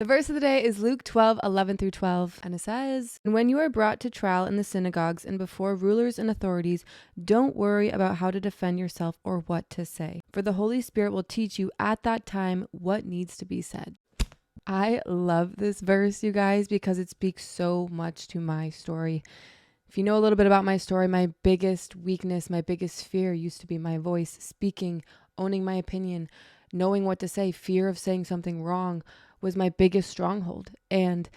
The verse of the day is Luke 12:11-12, and it says, "And when you are brought to trial in the synagogues and before rulers and authorities, don't worry about how to defend yourself or what to say, for the Holy Spirit will teach you at that time what needs to be said." I love this verse, you guys, because it speaks so much to my story. If you know a little bit about my story, my biggest weakness, my biggest fear used to be my voice, speaking, owning my opinion, knowing what to say. Fear of saying something wrong was my biggest stronghold. And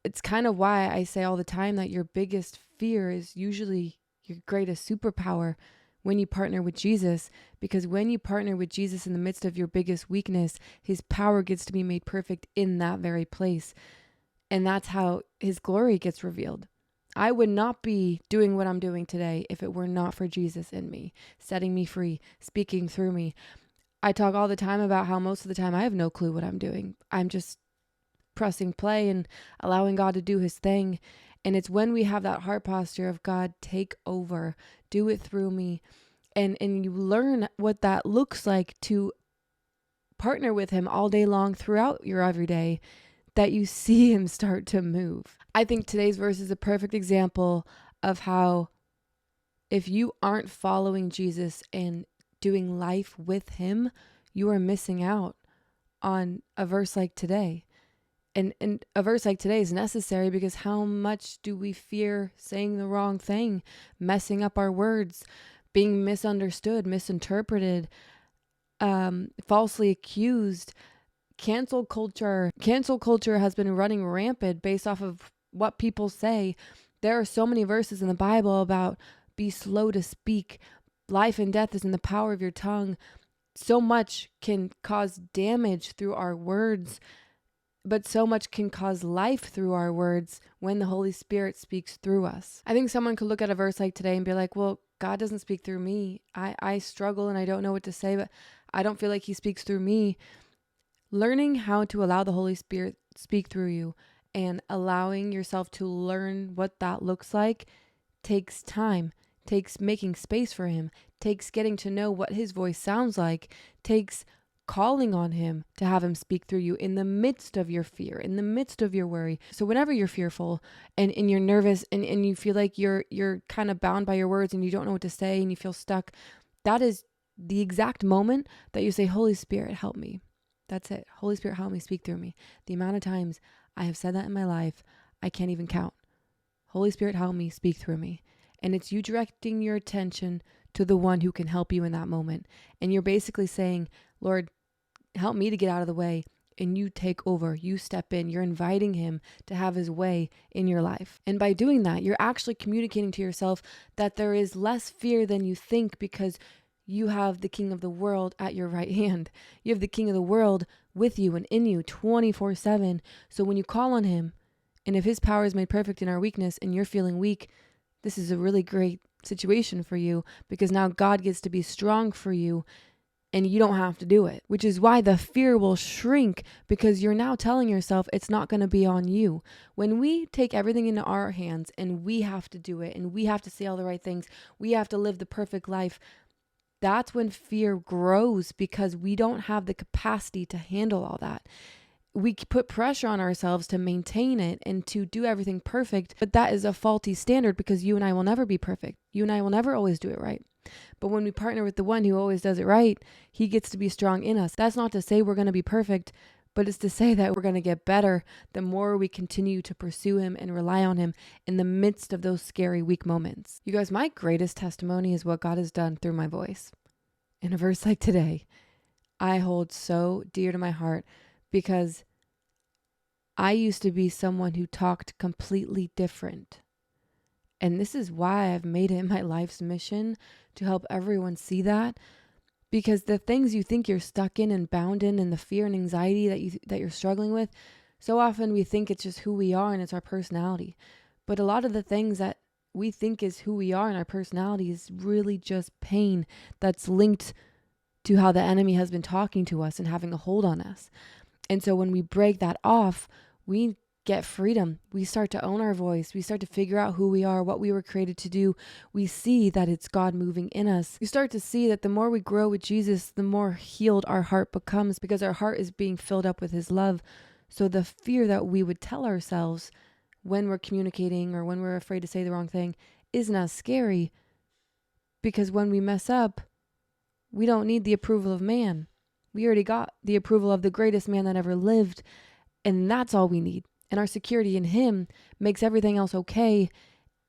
it's kind of why I say all the time that your biggest fear is usually your greatest superpower when you partner with Jesus, because when you partner with Jesus in the midst of your biggest weakness, his power gets to be made perfect in that very place. And that's how his glory gets revealed. I would not be doing what I'm doing today if it were not for Jesus in me, setting me free, speaking through me. I talk all the time about how most of the time I have no clue what I'm doing. I'm just pressing play and allowing God to do his thing. And it's when we have that heart posture of God, take over, do it through me. And you learn what that looks like to partner with him all day long throughout your everyday, that you see him start to move. I think today's verse is a perfect example of how if you aren't following Jesus and doing life with him, you are missing out on a verse like today. And a verse like today is necessary because how much do we fear saying the wrong thing, messing up our words, being misunderstood, misinterpreted, falsely accused. Cancel culture has been running rampant based off of what people say. There are so many verses in the Bible about be slow to speak. Life and death is in the power of your tongue. So much can cause damage through our words, but so much can cause life through our words when the Holy Spirit speaks through us. I think someone could look at a verse like today and be like, well, God doesn't speak through me. I struggle and I don't know what to say, but I don't feel like he speaks through me. Learning how to allow the Holy Spirit speak through you and allowing yourself to learn what that looks like takes time, takes making space for him, takes getting to know what his voice sounds like, takes calling on him to have him speak through you in the midst of your fear, in the midst of your worry. So whenever you're fearful and you're nervous and you feel like you're kind of bound by your words and you don't know what to say and you feel stuck, that is the exact moment that you say, Holy Spirit, help me. That's it. Holy Spirit, help me, speak through me. The amount of times I have said that in my life, I can't even count. Holy Spirit, help me, speak through me. And it's you directing your attention to the one who can help you in that moment. And you're basically saying, Lord, help me to get out of the way. And you take over, you step in, you're inviting him to have his way in your life. And by doing that, you're actually communicating to yourself that there is less fear than you think because you have the king of the world at your right hand. You have the king of the world with you and in you 24/7. So when you call on him, and if his power is made perfect in our weakness and you're feeling weak, this is a really great situation for you because now God gets to be strong for you and you don't have to do it, which is why the fear will shrink because you're now telling yourself it's not going to be on you. When we take everything into our hands and we have to do it and we have to say all the right things, we have to live the perfect life, that's when fear grows because we don't have the capacity to handle all that. We put pressure on ourselves to maintain it and to do everything perfect, but that is a faulty standard because you and I will never be perfect. You and I will never always do it right. But when we partner with the one who always does it right, he gets to be strong in us. That's not to say we're going to be perfect, but it's to say that we're going to get better the more we continue to pursue him and rely on him in the midst of those scary, weak moments. You guys, my greatest testimony is what God has done through my voice. In a verse like today, I hold so dear to my heart because I used to be someone who talked completely different. And this is why I've made it my life's mission to help everyone see that. Because the things you think you're stuck in and bound in and the fear and anxiety that you're struggling with, so often we think it's just who we are and it's our personality. But a lot of the things that we think is who we are and our personality is really just pain that's linked to how the enemy has been talking to us and having a hold on us. And so when we break that off, we get freedom. We start to own our voice. We start to figure out who we are, what we were created to do. We see that it's God moving in us. We start to see that the more we grow with Jesus, the more healed our heart becomes because our heart is being filled up with his love. So the fear that we would tell ourselves when we're communicating or when we're afraid to say the wrong thing isn't as scary, because when we mess up, we don't need the approval of man. We already got the approval of the greatest man that ever lived, and that's all we need. And our security in him makes everything else okay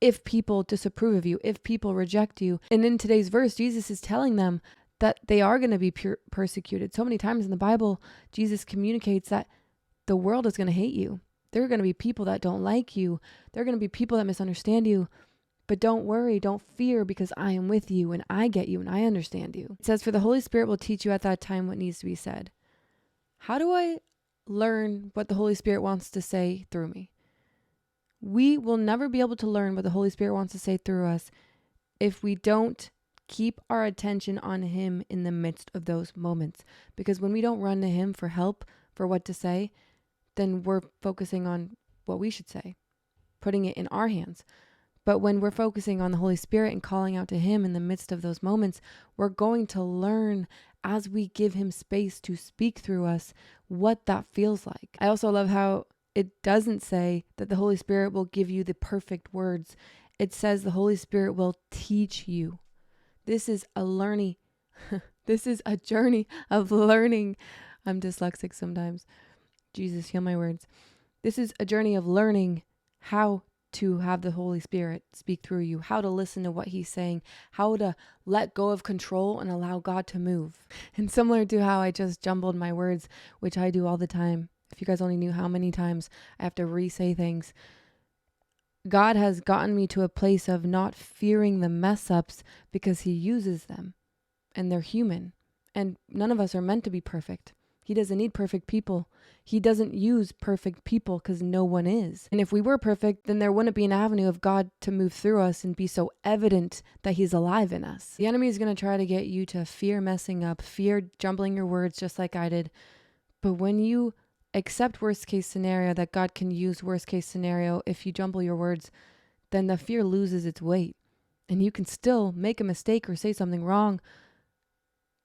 if people disapprove of you, if people reject you. And in today's verse, Jesus is telling them that they are going to be persecuted. So many times in the Bible, Jesus communicates that the world is going to hate you. There are going to be people that don't like you. There are going to be people that misunderstand you. But don't worry, don't fear, because I am with you and I get you and I understand you. It says, for the Holy Spirit will teach you at that time what needs to be said. How do I learn what the Holy Spirit wants to say through me? We will never be able to learn what the Holy Spirit wants to say through us if we don't keep our attention on him in the midst of those moments. Because when we don't run to him for help, for what to say, then we're focusing on what we should say, putting it in our hands. But when we're focusing on the Holy Spirit and calling out to him in the midst of those moments, we're going to learn as we give him space to speak through us what that feels like. I also love how it doesn't say that the Holy Spirit will give you the perfect words. It says the Holy Spirit will teach you. This is a learning. This is a journey of learning. I'm dyslexic sometimes. Jesus, heal my words. This is a journey of learning how to have the Holy Spirit speak through you, how to listen to what he's saying, how to let go of control and allow God to move. And similar to how I just jumbled my words, which I do all the time. If you guys only knew how many times I have to re-say things. God has gotten me to a place of not fearing the mess ups because he uses them and they're human. And none of us are meant to be perfect. He doesn't need perfect people. He doesn't use perfect people because no one is. And if we were perfect, then there wouldn't be an avenue of God to move through us and be so evident that he's alive in us. The enemy is going to try to get you to fear messing up, fear jumbling your words just like I did. But when you accept worst case scenario, that God can use worst case scenario if you jumble your words, then the fear loses its weight. And you can still make a mistake or say something wrong,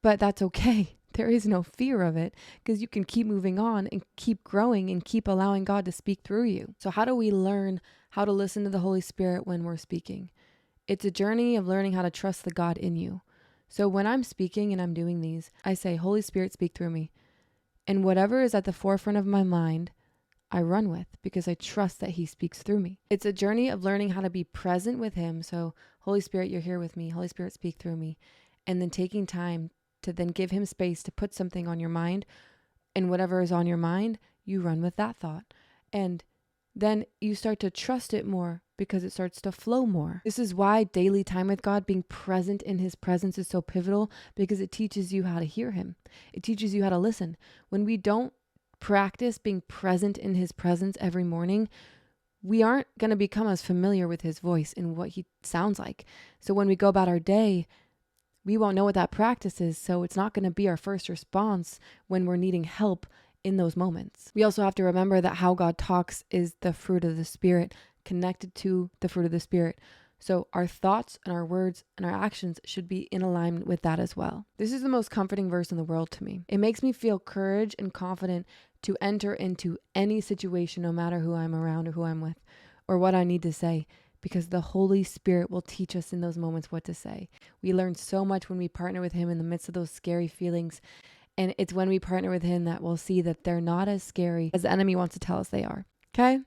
but that's okay. There is no fear of it because you can keep moving on and keep growing and keep allowing God to speak through you. So how do we learn how to listen to the Holy Spirit when we're speaking? It's a journey of learning how to trust the God in you. So when I'm speaking and I'm doing these, I say, Holy Spirit, speak through me. And whatever is at the forefront of my mind, I run with because I trust that he speaks through me. It's a journey of learning how to be present with him. So Holy Spirit, you're here with me. Holy Spirit, speak through me. And then taking time to then give him space to put something on your mind, and whatever is on your mind, you run with that thought. And then you start to trust it more because it starts to flow more. This is why daily time with God, being present in his presence, is so pivotal, because it teaches you how to hear him. It teaches you how to listen. When we don't practice being present in his presence every morning, we aren't going to become as familiar with his voice and what he sounds like. So when we go about our day, we won't know what that practice is, so it's not going to be our first response when we're needing help in those moments. We also have to remember that how God talks is the fruit of the Spirit, connected to the fruit of the Spirit. So our thoughts and our words and our actions should be in alignment with that as well. This is the most comforting verse in the world to me. It makes me feel courage and confident to enter into any situation, no matter who I'm around or who I'm with or what I need to say, because the Holy Spirit will teach us in those moments what to say. We learn so much when we partner with him in the midst of those scary feelings. And it's when we partner with him that we'll see that they're not as scary as the enemy wants to tell us they are. Okay?